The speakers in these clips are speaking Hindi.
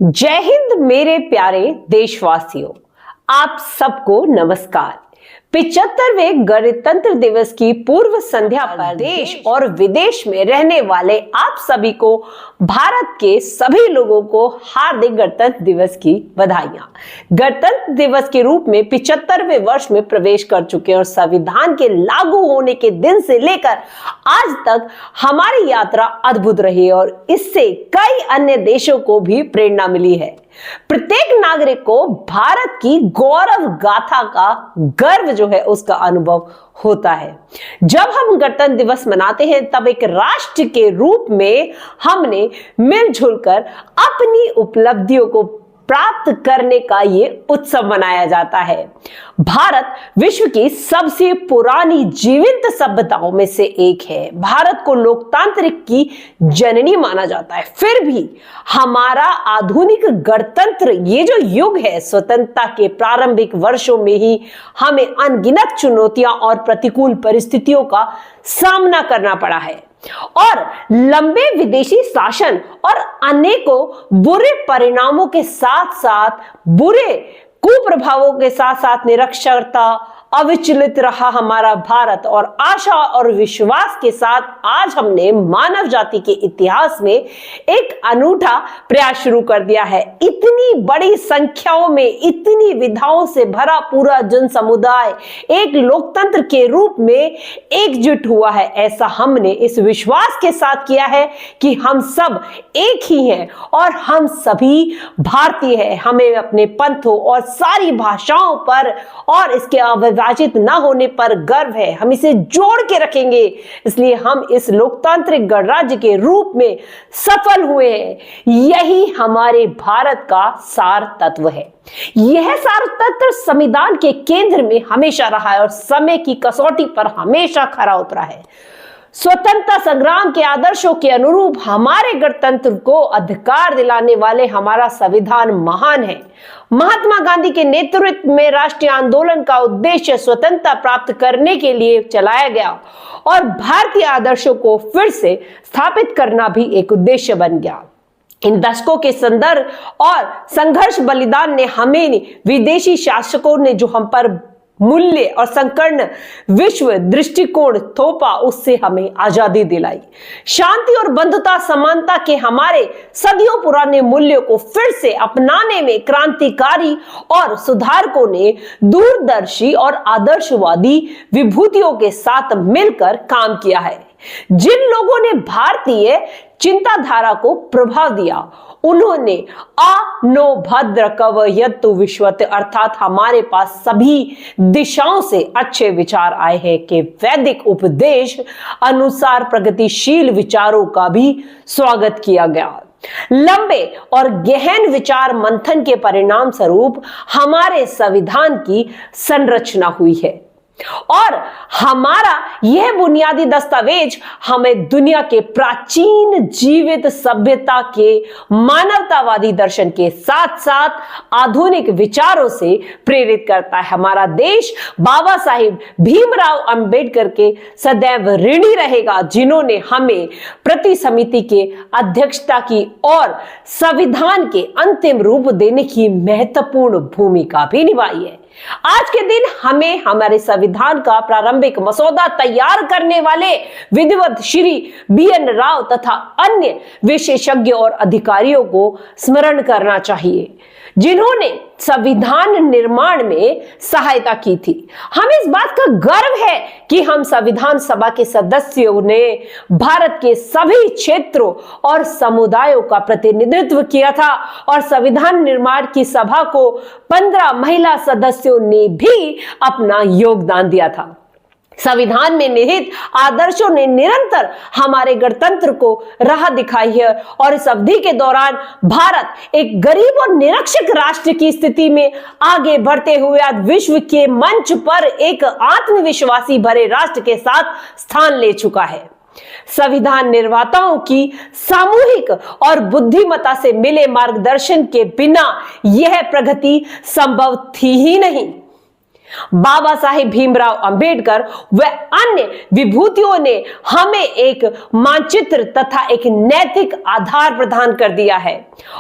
जय हिंद मेरे प्यारे देशवासियों, आप सबको नमस्कार। 75वें गणतंत्र दिवस की पूर्व संध्या पर देश और विदेश में रहने वाले आप सभी को, भारत के सभी लोगों को हार्दिक गणतंत्र दिवस की बधाइयां। गणतंत्र दिवस के रूप में 75वें वर्ष में प्रवेश कर चुके हैं और संविधान के लागू होने के दिन से लेकर आज तक हमारी यात्रा अद्भुत रही है और इससे कई अन्य देशों को भी प्रेरणा मिली है। प्रत्येक नागरिक को भारत की गौरव गाथा का गर्व जो है उसका अनुभव होता है। जब हम गणतंत्र दिवस मनाते हैं तब एक राष्ट्र के रूप में हमने मिलजुल कर अपनी उपलब्धियों को प्राप्त करने का ये उत्सव मनाया जाता है। भारत विश्व की सबसे पुरानी जीवित सभ्यताओं में से एक है। भारत को लोकतांत्रिक की जननी माना जाता है। फिर भी हमारा आधुनिक गणतंत्र ये जो युग है, स्वतंत्रता के प्रारंभिक वर्षों में ही हमें अनगिनत चुनौतियां और प्रतिकूल परिस्थितियों का सामना करना पड़ा है और लंबे विदेशी शासन और अनेकों बुरे परिणामों के साथ साथ बुरे कुप्रभावों के साथ साथ निरक्षरता अविचलित रहा हमारा भारत और आशा और विश्वास के साथ आज हमने मानव जाति के इतिहास में एक अनूठा प्रयास शुरू कर दिया है। इतनी बड़ी संख्याओं में इतनी विधाओं से भरा पूरा जन समुदाय एक लोकतंत्र के रूप में एकजुट हुआ है। ऐसा हमने इस विश्वास के साथ किया है कि हम सब एक ही हैं और हम सभी भारतीय हैं। हमें अपने पंथों और सारी भाषाओं पर और इसके विभाजित न होने पर गर्व है। हम इसे जोड़ के रखेंगे, इसलिए हम इस लोकतांत्रिक गणराज्य के रूप में सफल हुए हैं। यही हमारे भारत का सार तत्व है। यह सार तत्व संविधान के केंद्र में हमेशा रहा है और समय की कसौटी पर हमेशा खरा उतरा है। स्वतंत्रता संग्राम के आदर्शों के अनुरूप हमारे गणतंत्र को अधिकार दिलाने वाले हमारा संविधान महान है। महात्मा गांधी के नेतृत्व में राष्ट्रीय आंदोलन का उद्देश्य स्वतंत्रता प्राप्त करने के लिए चलाया गया और भारतीय आदर्शों को फिर से स्थापित करना भी एक उद्देश्य बन गया। इन दशकों के संदर्भ और संघर्ष बलिदान ने हमें विदेशी शासकों ने जो हम पर मूल्य और संकीर्ण विश्व दृष्टिकोण थोपा, उससे हमें आजादी दिलाई। शांति और बंधुता समानता के हमारे सदियों पुराने मूल्यों को फिर से अपनाने में क्रांतिकारी और सुधारकों ने दूरदर्शी और आदर्शवादी विभूतियों के साथ मिलकर काम किया है। जिन लोगों ने भारतीय चिंताधारा को प्रभाव दिया उन्होंने नो भद्र कवयतु विश्वत, अर्थात हमारे पास सभी दिशाओं से अच्छे विचार आए हैं कि वैदिक उपदेश अनुसार प्रगतिशील विचारों का भी स्वागत किया गया। लंबे और गहन विचार मंथन के परिणाम स्वरूप हमारे संविधान की संरचना हुई है और हमारा यह बुनियादी दस्तावेज हमें दुनिया के प्राचीन जीवित सभ्यता के मानवतावादी दर्शन के साथ साथ आधुनिक विचारों से प्रेरित करता है। हमारा देश बाबा साहिब भीमराव अंबेडकर के सदैव ऋणी रहेगा, जिन्होंने हमें प्रति समिति के अध्यक्षता की और संविधान के अंतिम रूप देने की महत्वपूर्ण भूमिका भी निभाई है। आज के दिन हमें हमारे संविधान का प्रारंभिक मसौदा तैयार करने वाले विधिवत श्री BN राव तथा अन्य विशेषज्ञ और अधिकारियों को स्मरण करना चाहिए, जिन्होंने संविधान निर्माण में सहायता की थी। हमें इस बात का गर्व है कि हम संविधान सभा के सदस्यों ने भारत के सभी क्षेत्रों और समुदायों का प्रतिनिधित्व किया था और संविधान निर्माण की सभा को 15 महिला सदस्यों ने भी अपना योगदान दिया था। संविधान में निहित आदर्शों ने निरंतर हमारे गणतंत्र को राह दिखाई है और इस अवधि के दौरान भारत एक गरीब और निरक्षर राष्ट्र की स्थिति में आगे बढ़ते हुए आज विश्व के मंच पर एक आत्मविश्वासी भरे राष्ट्र के साथ स्थान ले चुका है। संविधान निर्माताओं की सामूहिक और बुद्धिमत्ता से मिले मार्गदर्शन के बिना यह प्रगति संभव थी ही नहीं। बाबा साहेब भीमराव अंबेडकर व अन्य विभूतियों ने हमें एक मानचित्र तथा एक नैतिक आधार प्रदान कर दिया है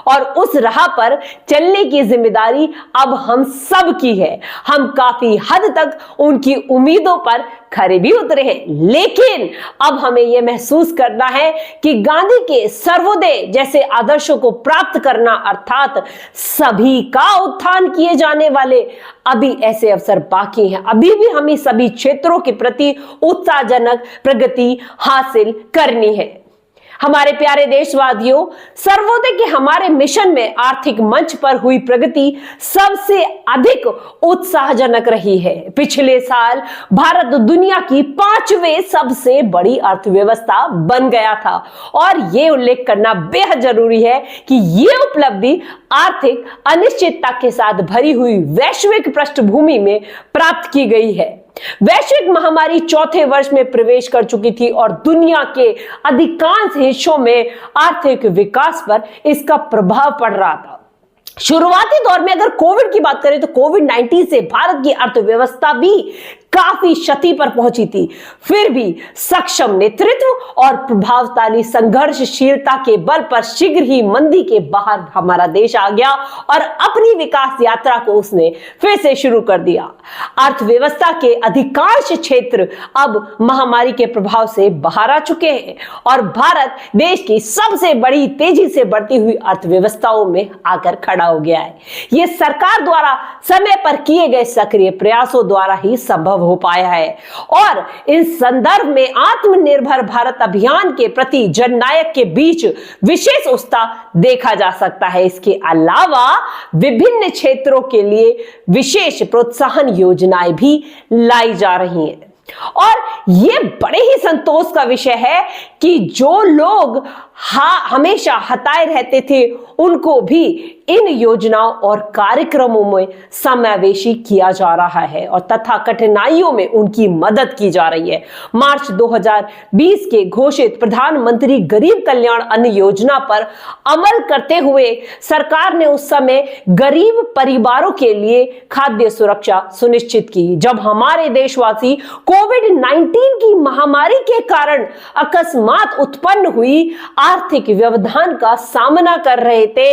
और उस राह पर चलने की जिम्मेदारी अब हम सब की है। हम काफी हद तक उनकी उम्मीदों पर खरे भी उतरे हैं, लेकिन अब हमें यह महसूस करना है कि गांधी के सर्वोदय जैसे आदर्शों को प्राप्त करना अर्थात सभी का उत्थान किए जाने वाले अभी ऐसे अवसर बाकी हैं। अभी भी हमें सभी क्षेत्रों के प्रति उत्साहजनक प्रगति हासिल करनी है। हमारे प्यारे देशवासियों, सर्वोदय के हमारे मिशन में आर्थिक मंच पर हुई प्रगति सबसे अधिक उत्साहजनक रही है। पिछले साल भारत दुनिया की 5वें सबसे बड़ी अर्थव्यवस्था बन गया था और यह उल्लेख करना बेहद जरूरी है कि यह उपलब्धि आर्थिक अनिश्चितता के साथ भरी हुई वैश्विक पृष्ठभूमि में प्राप्त की गई है। वैश्विक महामारी चौथे वर्ष में प्रवेश कर चुकी थी और दुनिया के अधिकांश हिस्सों में आर्थिक विकास पर इसका प्रभाव पड़ रहा था। शुरुआती दौर में अगर कोविड की बात करें तो कोविड-19 से भारत की अर्थव्यवस्था भी काफी क्षति पर पहुंची थी। फिर भी सक्षम नेतृत्व और प्रभावशाली संघर्षशीलता के बल पर शीघ्र ही मंदी के बाहर हमारा देश आ गया और अपनी विकास यात्रा को उसने फिर से शुरू कर दिया। अर्थव्यवस्था के अधिकांश क्षेत्र अब महामारी के प्रभाव से बाहर आ चुके हैं और भारत देश की सबसे बड़ी तेजी से बढ़ती हुई अर्थव्यवस्थाओं में आकर खड़ा हो गया है। यह सरकार द्वारा समय पर किए गए सक्रिय प्रयासों द्वारा ही संभव हो पाया है और इस संदर्भ में आत्मनिर्भर भारत अभियान के प्रति जननायक के बीच विशेष उत्साह देखा जा सकता है। इसके अलावा विभिन्न क्षेत्रों के लिए विशेष प्रोत्साहन योजनाएं भी लाई जा रही हैं और यह बड़े ही संतोष का विषय है कि जो लोग हमेशा हताए रहते थे उनको भी इन योजनाओं और कार्यक्रमों में समावेशी किया जा रहा है और तथा कठिनाइयों में उनकी मदद की जा रही है। मार्च 2020 के घोषित प्रधानमंत्री गरीब कल्याण अन्न योजना पर अमल करते हुए सरकार ने उस समय गरीब परिवारों के लिए खाद्य सुरक्षा सुनिश्चित की। जब हमारे देशवासी कोविड-19 की महामारी के कारण अकस्मात उत्पन्न हुई आर्थिक व्यवधान का सामना कर रहे थे,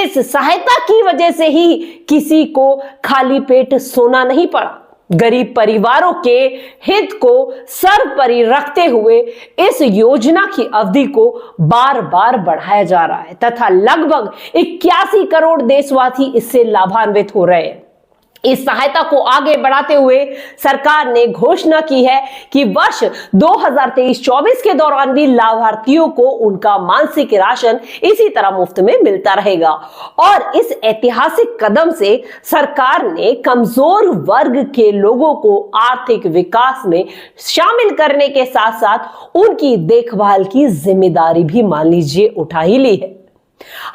इस सहायता की वजह से ही किसी को खाली पेट सोना नहीं पड़ा। गरीब परिवारों के हित को सर्वोपरि रखते हुए इस योजना की अवधि को बार बार बढ़ाया जा रहा है तथा लगभग 81 करोड़ देशवासी इससे लाभान्वित हो रहे हैं। इस सहायता को आगे बढ़ाते हुए सरकार ने घोषणा की है कि वर्ष 2023-24 के दौरान भी लाभार्थियों को उनका मासिक राशन इसी तरह मुफ्त में मिलता रहेगा और इस ऐतिहासिक कदम से सरकार ने कमजोर वर्ग के लोगों को आर्थिक विकास में शामिल करने के साथ साथ उनकी देखभाल की जिम्मेदारी भी मान लीजिए उठा ही ली है।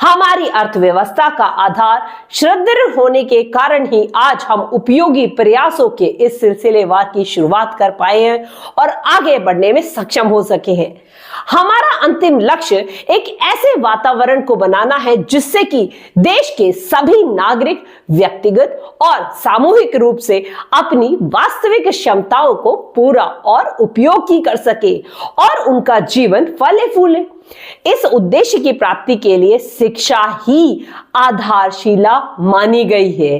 हमारी अर्थव्यवस्था का आधार सुदृढ़ होने के कारण ही आज हम उपयोगी प्रयासों के इस सिलसिलेवार की शुरुआत कर पाए हैं और आगे बढ़ने में सक्षम हो सके हैं। हमारा अंतिम लक्ष्य एक ऐसे वातावरण को बनाना है जिससे कि देश के सभी नागरिक व्यक्तिगत और सामूहिक रूप से अपनी वास्तविक क्षमताओं को पूरा और उपयोगी कर सके और उनका जीवन फले फूले। इस उद्देश्य की प्राप्ति के लिए शिक्षा ही आधारशिला मानी गई है।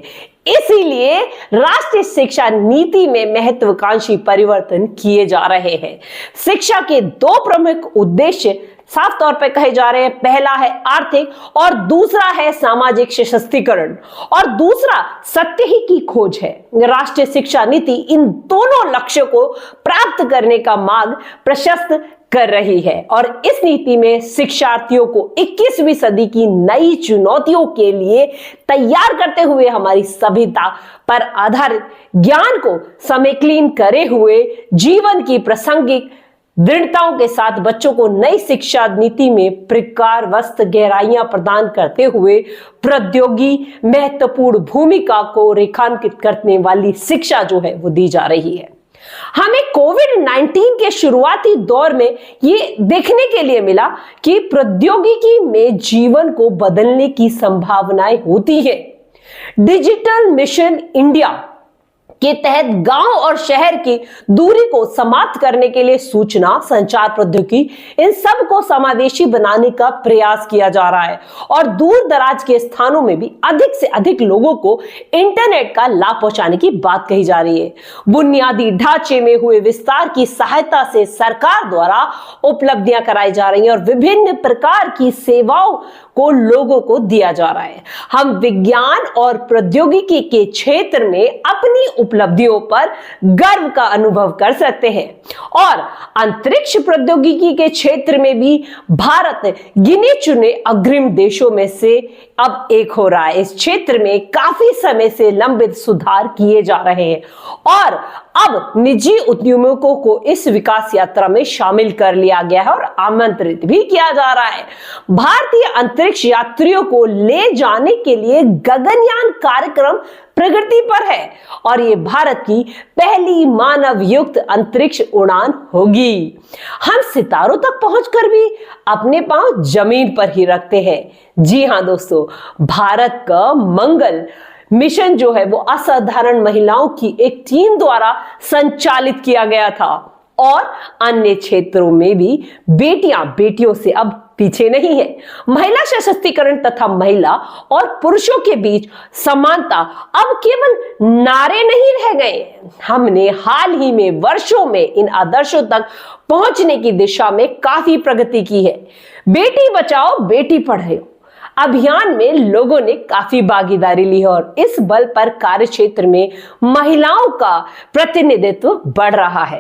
इसीलिए राष्ट्रीय शिक्षा नीति में महत्वाकांक्षी परिवर्तन किए जा रहे हैं। शिक्षा के दो प्रमुख उद्देश्य साफ तौर पर कहे जा रहे हैं। पहला है आर्थिक और दूसरा है सामाजिक सशक्तिकरण और दूसरा सत्य ही की खोज है। राष्ट्रीय शिक्षा नीति इन दोनों लक्ष्यों को प्राप्त करने का मार्ग प्रशस्त कर रही है और इस नीति में शिक्षार्थियों को 21वीं सदी की नई चुनौतियों के लिए तैयार करते हुए हमारी सभ्यता पर आधारित ज्ञान को समेकन करे हुए जीवन की प्रासंगिक दृढ़ताओं के साथ बच्चों को नई शिक्षा नीति में प्रकारवस्त गहराइयां प्रदान करते हुए प्रौद्योगिकी महत्वपूर्ण भूमिका को रेखांकित करने वाली शिक्षा जो है वो दी जा रही है। हमें कोविड-19 के शुरुआती दौर में ये देखने के लिए मिला कि प्रौद्योगिकी में जीवन को बदलने की संभावनाएं होती है। डिजिटल मिशन इंडिया के तहत गांव और शहर की दूरी को समाप्त करने के लिए सूचना संचार प्रौद्योगिकी इन सब को समावेशी बनाने का प्रयास किया जा रहा है और दूर दराज के स्थानों में भी अधिक से अधिक लोगों को इंटरनेट का लाभ पहुंचाने की बात कही जा रही है। बुनियादी ढांचे में हुए विस्तार की सहायता से सरकार द्वारा उपलब्धियां कराई जा रही हैं और विभिन्न प्रकार की सेवाओं को लोगों को दिया जा रहा है। हम विज्ञान और प्रौद्योगिकी के क्षेत्र में अपनी उपलब्धियों पर गर्व का अनुभव कर सकते हैं और अंतरिक्ष प्रौद्योगिकी के क्षेत्र में भी भारत गिने चुने अग्रिम देशों में से अब एक हो रहा है। इस क्षेत्र में काफी समय से लंबित सुधार किए जा रहे हैं और अब निजी उद्यमियों को इस विकास यात्रा में शामिल कर लिया गया है और आमंत्रित भी किया जा रहा है। भारतीय अंतरिक्ष यात्रियों को ले जाने के लिए गगनयान कार्यक्रम प्रगति पर है और ये भारत की पहली मानव युक्त अंतरिक्ष उड़ान होगी। हम सितारों तक पहुंचकर भी अपने पांव जमीन पर ही रखते हैं। जी हां दोस्तों, भारत का मंगल मिशन जो है वो असाधारण महिलाओं की एक टीम द्वारा संचालित किया गया था और अन्य क्षेत्रों में भी बेटियों से अब पीछे नहीं है। महिला सशक्तिकरण तथा महिला और पुरुषों के बीच समानता अब केवल नारे नहीं रह गए। हमने हाल ही में वर्षों में इन आदर्शों तक पहुंचने की दिशा में काफी प्रगति की है। बेटी बचाओ बेटी पढ़ाओ अभियान में लोगों ने काफी भागीदारी ली है और इस बल पर कार्य क्षेत्र में महिलाओं का प्रतिनिधित्व बढ़ रहा है।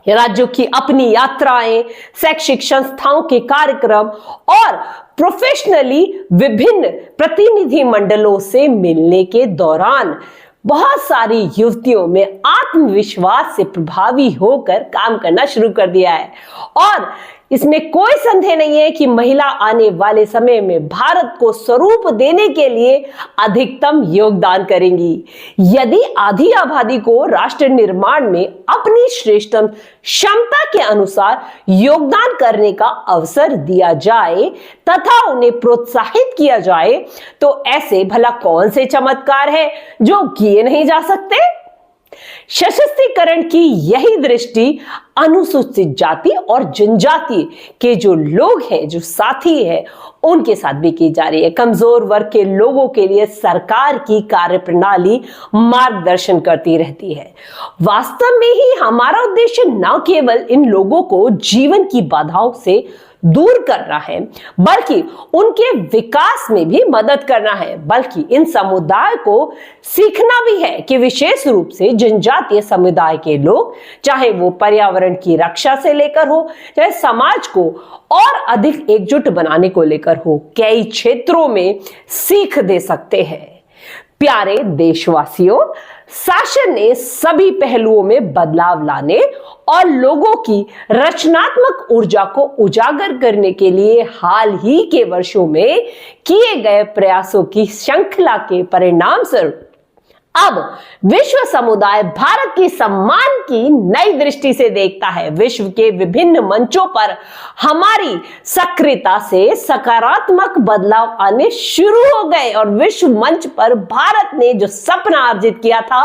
राज्यों की अपनी यात्राएं, शैक्षिक संस्थाओं के कार्यक्रम और प्रोफेशनली विभिन्न प्रतिनिधि मंडलों से मिलने के दौरान बहुत सारी युवतियों में आत्मविश्वास से प्रभावी होकर काम करना शुरू कर दिया है और इसमें कोई संदेह नहीं है कि महिला आने वाले समय में भारत को स्वरूप देने के लिए अधिकतम योगदान करेंगी। यदि आधी आबादी को राष्ट्र निर्माण में अपनी श्रेष्ठतम क्षमता के अनुसार योगदान करने का अवसर दिया जाए तथा उन्हें प्रोत्साहित किया जाए तो ऐसे भला कौन से चमत्कार है जो किए नहीं जा सकते। सशक्तिकरण की यही दृष्टि अनुसूचित जाति और जनजाति के जो लोग हैं, जो साथी हैं, उनके साथ भी की जा रही है। कमजोर वर्ग के लोगों के लिए सरकार की कार्यप्रणाली मार्गदर्शन करती रहती है। वास्तव में ही हमारा उद्देश्य न केवल इन लोगों को जीवन की बाधाओं से दूर करना है बल्कि उनके विकास में भी मदद करना है, बल्कि इन समुदाय को सीखना भी है कि विशेष रूप से जनजातीय समुदाय के लोग, चाहे वो पर्यावरण की रक्षा से लेकर हो, चाहे समाज को और अधिक एकजुट बनाने को लेकर हो, कई क्षेत्रों में सीख दे सकते हैं। प्यारे देशवासियों, शासन ने सभी पहलुओं में बदलाव लाने और लोगों की रचनात्मक ऊर्जा को उजागर करने के लिए हाल ही के वर्षों में किए गए प्रयासों की श्रृंखला के परिणाम स्वरूप अब विश्व समुदाय भारत की सम्मान की नई दृष्टि से देखता है। विश्व के विभिन्न मंचों पर हमारी सक्रियता से सकारात्मक बदलाव आने शुरू हो गए और विश्व मंच पर भारत ने जो सपना अर्जित किया था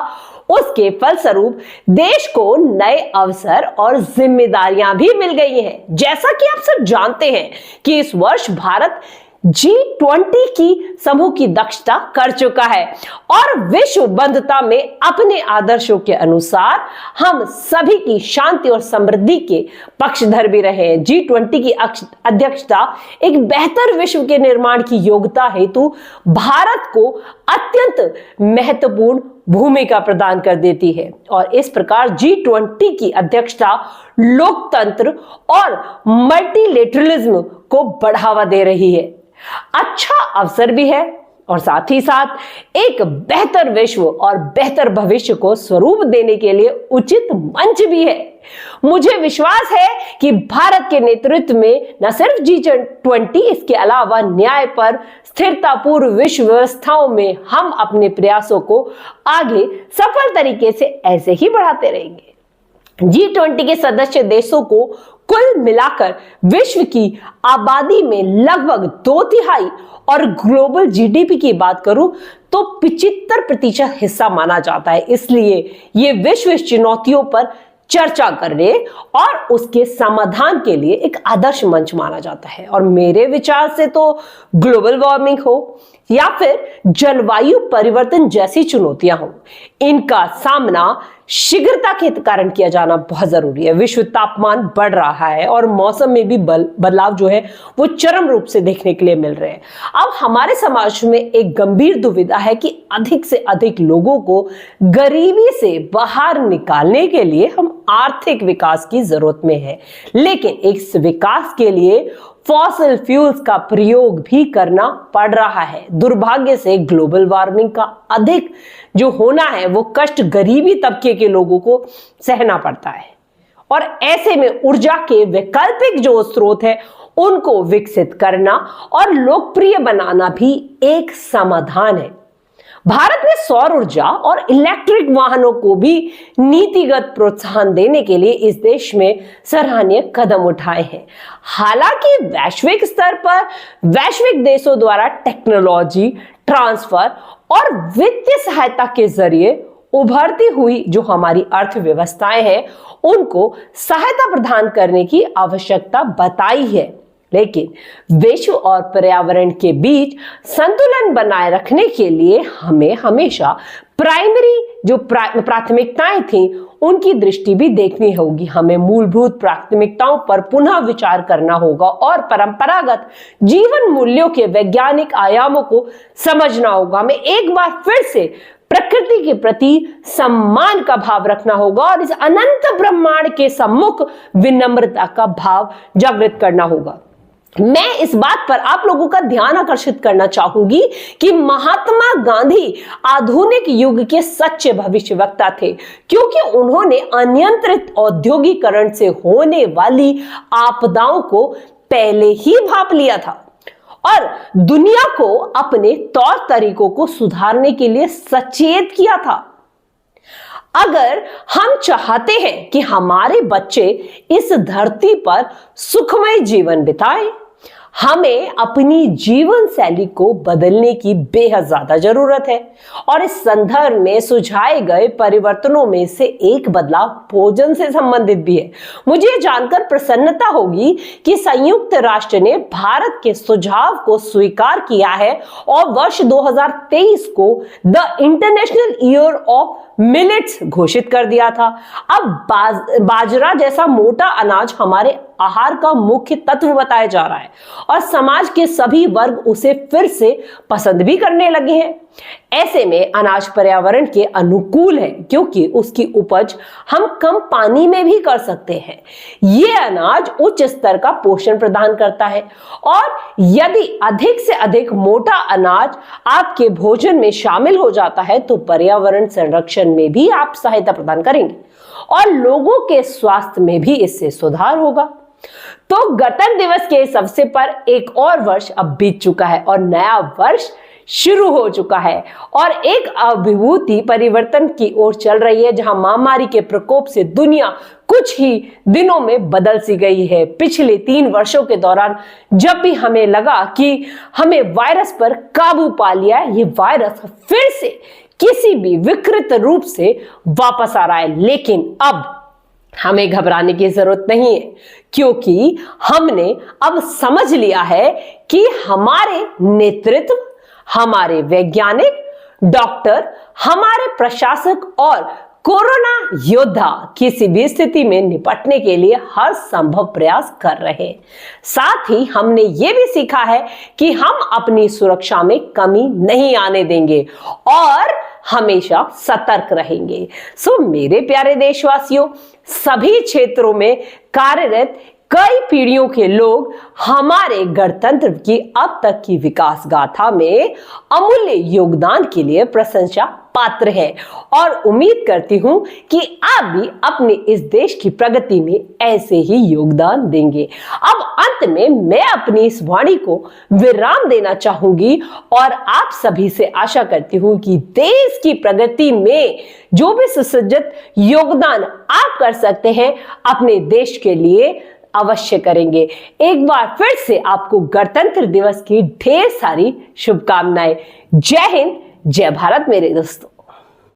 उसके फलस्वरूप देश को नए अवसर और जिम्मेदारियां भी मिल गई हैं। जैसा कि आप सब जानते हैं कि इस वर्ष भारत G20 की समूह की दक्षता कर चुका है और विश्व बंधुता में अपने आदर्शों के अनुसार हम सभी की शांति और समृद्धि के पक्षधर भी रहे हैं। G20 की अध्यक्षता एक बेहतर विश्व के निर्माण की योग्यता हेतु भारत को अत्यंत महत्वपूर्ण भूमिका प्रदान कर देती है और इस प्रकार G20 की अध्यक्षता लोकतंत्र और मल्टीलेटरलिज्म को बढ़ावा दे रही है। अच्छा अवसर भी है और साथ ही साथ एक बेहतर विश्व और बेहतर भविष्य को स्वरूप देने के लिए उचित मंच भी है। मुझे विश्वास है कि भारत के नेतृत्व में न सिर्फ G20 इसके अलावा न्याय पर स्थिरतापूर्ण विश्व व्यवस्थाओं में हम अपने प्रयासों को आगे सफल तरीके से ऐसे ही बढ़ाते रहेंगे। G20 के सदस्य देशों को कुल मिलाकर विश्व की आबादी में लगभग 2/3 और ग्लोबल जीडीपी की बात करूं तो 75% हिस्सा माना जाता है। इसलिए ये विश्व चुनौतियों पर चर्चा करने और उसके समाधान के लिए एक आदर्श मंच माना जाता है। और मेरे विचार से तो ग्लोबल वार्मिंग हो या फिर जलवायु परिवर्तन जैसी चुनौतियां हो, इनका सामना शीघ्रता के कारण किया जाना बहुत जरूरी है। विश्व तापमान बढ़ रहा है और मौसम में भी बदलाव जो है वो चरम रूप से देखने के लिए मिल रहे हैं। अब हमारे समाज में एक गंभीर दुविधा है कि अधिक से अधिक लोगों को गरीबी से बाहर निकालने के लिए हम आर्थिक विकास की जरूरत में है, लेकिन इस विकास के लिए फॉसिल फ्यूल्स का प्रयोग भी करना पड़ रहा है। दुर्भाग्य से ग्लोबल वार्मिंग का अधिक जो होना है वो कष्ट गरीबी तबके के लोगों को सहना पड़ता है, और ऐसे में ऊर्जा के वैकल्पिक जो स्रोत है उनको विकसित करना और लोकप्रिय बनाना भी एक समाधान है। भारत ने सौर ऊर्जा और इलेक्ट्रिक वाहनों को भी नीतिगत प्रोत्साहन देने के लिए इस देश में सराहनीय कदम उठाए हैं। हालांकि वैश्विक स्तर पर वैश्विक देशों द्वारा टेक्नोलॉजी ट्रांसफर और वित्तीय सहायता के जरिए उभरती हुई जो हमारी अर्थव्यवस्थाएं हैं उनको सहायता प्रदान करने की आवश्यकता बताई है, लेकिन विश्व और पर्यावरण के बीच संतुलन बनाए रखने के लिए हमें हमेशा प्राइमरी जो प्राथमिकताएं थी उनकी दृष्टि भी देखनी होगी। हमें मूलभूत प्राथमिकताओं पर पुनः विचार करना होगा और परंपरागत जीवन मूल्यों के वैज्ञानिक आयामों को समझना होगा। हमें एक बार फिर से प्रकृति के प्रति सम्मान का भाव रखना होगा और इस अनंत ब्रह्मांड के सम्मुख विनम्रता का भाव जागृत करना होगा। मैं इस बात पर आप लोगों का ध्यान आकर्षित करना चाहूंगी कि महात्मा गांधी आधुनिक युग के सच्चे भविष्यवक्ता थे, क्योंकि उन्होंने अनियंत्रित औद्योगिकरण से होने वाली आपदाओं को पहले ही भांप लिया था और दुनिया को अपने तौर तरीकों को सुधारने के लिए सचेत किया था। अगर हम चाहते हैं कि हमारे बच्चे इस धरती पर सुखमय जीवन बिताएं, हमें अपनी जीवन शैली को बदलने की बेहद ज्यादा जरूरत है। और इस संदर्भ में सुझाए गए परिवर्तनों में से एक बदलाव भोजन से संबंधित भी है। मुझे जानकर प्रसन्नता होगी कि संयुक्त राष्ट्र ने भारत के सुझाव को स्वीकार किया है और वर्ष 2023 को the international year of millets घोषित कर दिया था। अब बाजरा जैसा मोटा अनाज हमारे आहार का मुख्य तत्व बताया जा रहा है और समाज के सभी वर्ग उसे फिर से पसंद भी करने लगे हैं। ऐसे में अनाज पर्यावरण के अनुकूल है, क्योंकि उसकी उपज हम कम पानी में भी कर सकते हैं। यह अनाज उच्च स्तर का पोषण प्रदान करता है और यदि अधिक से अधिक मोटा अनाज आपके भोजन में शामिल हो जाता है तो पर्यावरण संरक्षण में भी आप सहायता प्रदान करेंगे और लोगों के स्वास्थ्य में भी इससे सुधार होगा। तो गणतंत्र दिवस के इस अवसर पर एक और वर्ष अब बीत चुका है और नया वर्ष शुरू हो चुका है और एक अभिभूति परिवर्तन की ओर चल रही है, जहां महामारी के प्रकोप से दुनिया कुछ ही दिनों में बदल सी गई है। पिछले 3 वर्षों के दौरान जब भी हमें लगा कि हमें वायरस पर काबू पा लिया है, ये वायरस फिर से किसी भी विकृत रूप से वापस आ रहा है। लेकिन अब हमें घबराने की जरूरत नहीं है, क्योंकि हमने अब समझ लिया है कि हमारे नेतृत्व, हमारे वैज्ञानिक, डॉक्टर, हमारे प्रशासक और कोरोना योद्धा किसी भी स्थिति में निपटने के लिए हर संभव प्रयास कर रहे हैं। साथ ही हमने ये भी सीखा है कि हम अपनी सुरक्षा में कमी नहीं आने देंगे और हमेशा सतर्क रहेंगे। सो मेरे प्यारे देशवासियों, सभी क्षेत्रों में कार्यरत कई पीढ़ियों के लोग हमारे गणतंत्र की अब तक की विकास गाथा में अमूल्य योगदान के लिए प्रशंसा पात्र है और उम्मीद करती हूं कि आप भी अपने इस देश की प्रगति में ऐसे ही योगदान देंगे। अब अंत में मैं अपनी इस वाणी को विराम देना चाहूंगी और आप सभी से आशा करती हूं कि देश की प्रगति में जो भी सुसज्जित योगदान आप कर सकते हैं अपने देश के लिए अवश्य करेंगे। एक बार फिर से आपको गणतंत्र दिवस की ढेर सारी शुभकामनाएं। जय हिंद, जय भारत मेरे दोस्तों।